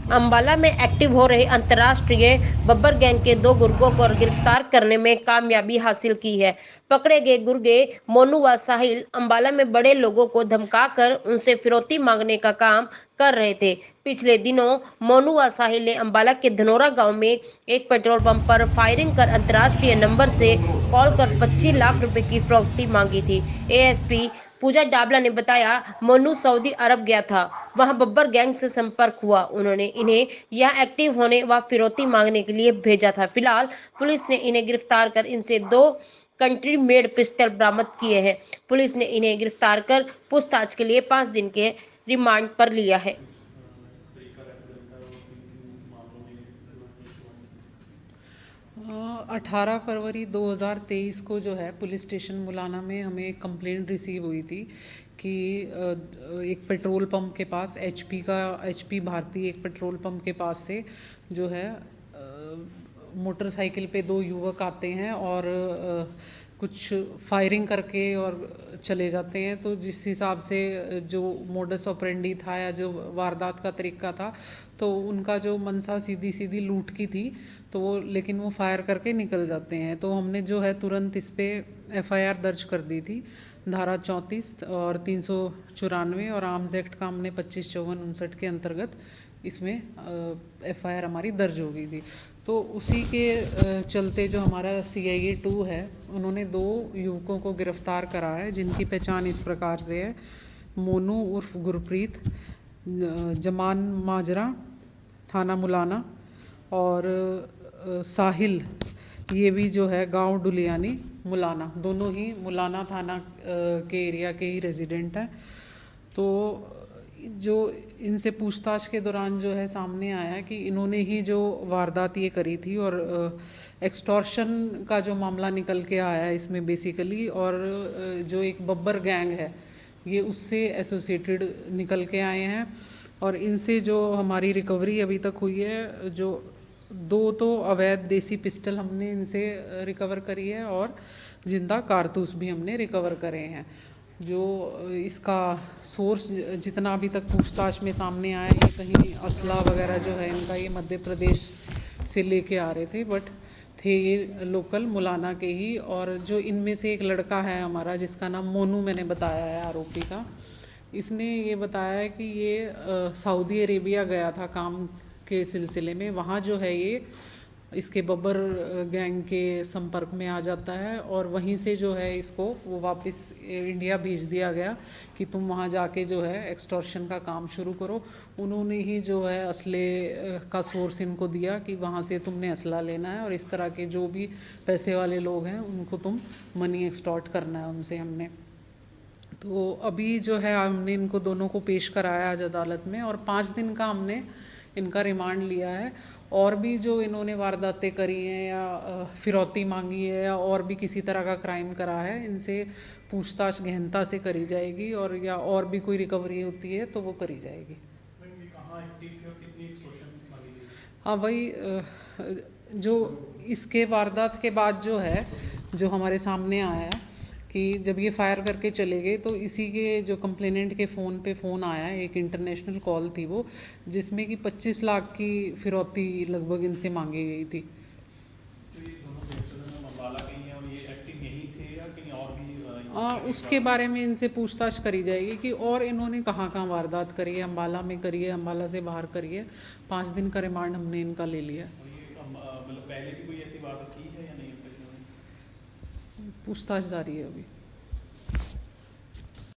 अंबाला में एक्टिव हो रहे अंतर्राष्ट्रीय बब्बर गैंग के 2 गुर्गों को गिरफ्तार करने में कामयाबी हासिल की है। पकड़े गए गुर्गे मोनू व साहिल अंबाला में बड़े लोगों को धमकाकर उनसे फिरौती मांगने का काम कर रहे थे। पिछले दिनों मोनू व साहिल ने अंबाला के धनोरा गांव में एक पेट्रोल पंप पर फायरिंग कर अंतर्राष्ट्रीय नंबर से कॉल कर 25 लाख रुपए की फिरौती मांगी थी। एएसपी पूजा डाबला ने बताया, मोनू सऊदी अरब गया था, वहां बब्बर गैंग से संपर्क हुआ। उन्होंने इन्हें यहां एक्टिव होने व फिरौती मांगने के लिए भेजा था। फिलहाल पुलिस ने इन्हें गिरफ्तार कर इनसे 2 कंट्री मेड पिस्टल बरामद किए हैं। पुलिस ने इन्हें गिरफ्तार कर पूछताछ के लिए 5 दिन के रिमांड पर लिया है। 18 फरवरी 2023 को जो है पुलिस स्टेशन मुलाना में हमें एक कंप्लेंट रिसीव हुई थी कि एक पेट्रोल पंप के पास एचपी भारती एक पेट्रोल पंप के पास से जो है मोटरसाइकिल पे 2 युवक आते हैं और कुछ फायरिंग करके और चले जाते हैं। तो जिस हिसाब से जो मोडस ऑपरेंडी था या जो वारदात का तरीका था, तो उनका जो मनसा सीधी सीधी लूट की थी, तो वो लेकिन वो फायर करके निकल जाते हैं। तो हमने जो है तुरंत इस पर एफआईआर दर्ज कर दी थी, धारा 34 और 394 और आर्म्स एक्ट का हमने 25, 54, 59 के अंतर्गत इसमें एफआईआर हमारी दर्ज हो गई थी। तो उसी के चलते जो हमारा CIA 2 है, उन्होंने 2 युवकों को गिरफ्तार करा है, जिनकी पहचान इस प्रकार से है। मोनू उर्फ गुरप्रीत, जमान माजरा, थाना मुलाना, और साहिल, ये भी जो है गांव डुलियानी मुलाना, दोनों ही मुलाना थाना के एरिया के ही रेजिडेंट हैं। तो जो इनसे पूछताछ के दौरान जो है सामने आया कि इन्होंने ही जो वारदात ये करी थी, और एक्सटॉर्शन का जो मामला निकल के आया इसमें बेसिकली, और जो एक बब्बर गैंग है ये उससे एसोसिएटेड निकल के आए हैं। और इनसे जो हमारी रिकवरी अभी तक हुई है, जो 2 तो अवैध देसी पिस्टल हमने इनसे रिकवर करी है, और जिंदा कारतूस भी हमने रिकवर करे हैं। जो इसका सोर्स जितना अभी तक पूछताछ में सामने आया, ये कहीं असला वगैरह जो है इनका ये मध्य प्रदेश से लेके आ रहे थे, बट थे ये लोकल मुलाना के ही। और जो इनमें से एक लड़का है हमारा, जिसका नाम मोनू मैंने बताया है आरोपी का, इसने ये बताया है कि ये सऊदी अरेबिया गया था काम के सिलसिले में। वहाँ जो है ये इसके बब्बर गैंग के संपर्क में आ जाता है, और वहीं से जो है इसको वो वापस इंडिया भेज दिया गया कि तुम वहाँ जाके जो है एक्सटॉर्शन का काम शुरू करो। उन्होंने ही जो है असले का सोर्स इनको दिया कि वहाँ से तुमने असला लेना है, और इस तरह के जो भी पैसे वाले लोग हैं उनको तुम मनी एक्सटॉर्ट करना है उनसे हमने। तो अभी जो है हमने इनको दोनों को पेश कराया आज अदालत में, और 5 दिन का हमने इनका रिमांड लिया है। और भी जो इन्होंने वारदातें करी हैं या फिरौती मांगी है या और भी किसी तरह का क्राइम करा है, इनसे पूछताछ गहनता से करी जाएगी, और या और भी कोई रिकवरी होती है तो वो करी जाएगी। हाँ, वही जो इसके वारदात के बाद जो है, जो हमारे सामने आया है कि जब ये फायर करके चले गए, तो इसी के जो कंप्लेनेंट के फ़ोन पे फ़ोन आया, एक इंटरनेशनल कॉल थी वो, जिसमें कि 25 लाख की फिरौती लगभग इनसे मांगी गई थी। उसके बारे में इनसे पूछताछ करी जाएगी कि और इन्होंने कहाँ कहाँ वारदात करी है, अम्बाला में करी है, अम्बाला से बाहर करी है। 5 दिन का रिमांड हमने इनका ले लिया। मतलब पहले भी कोई ऐसी वारदात की है या नहीं? पूछताछ जारी है अभी।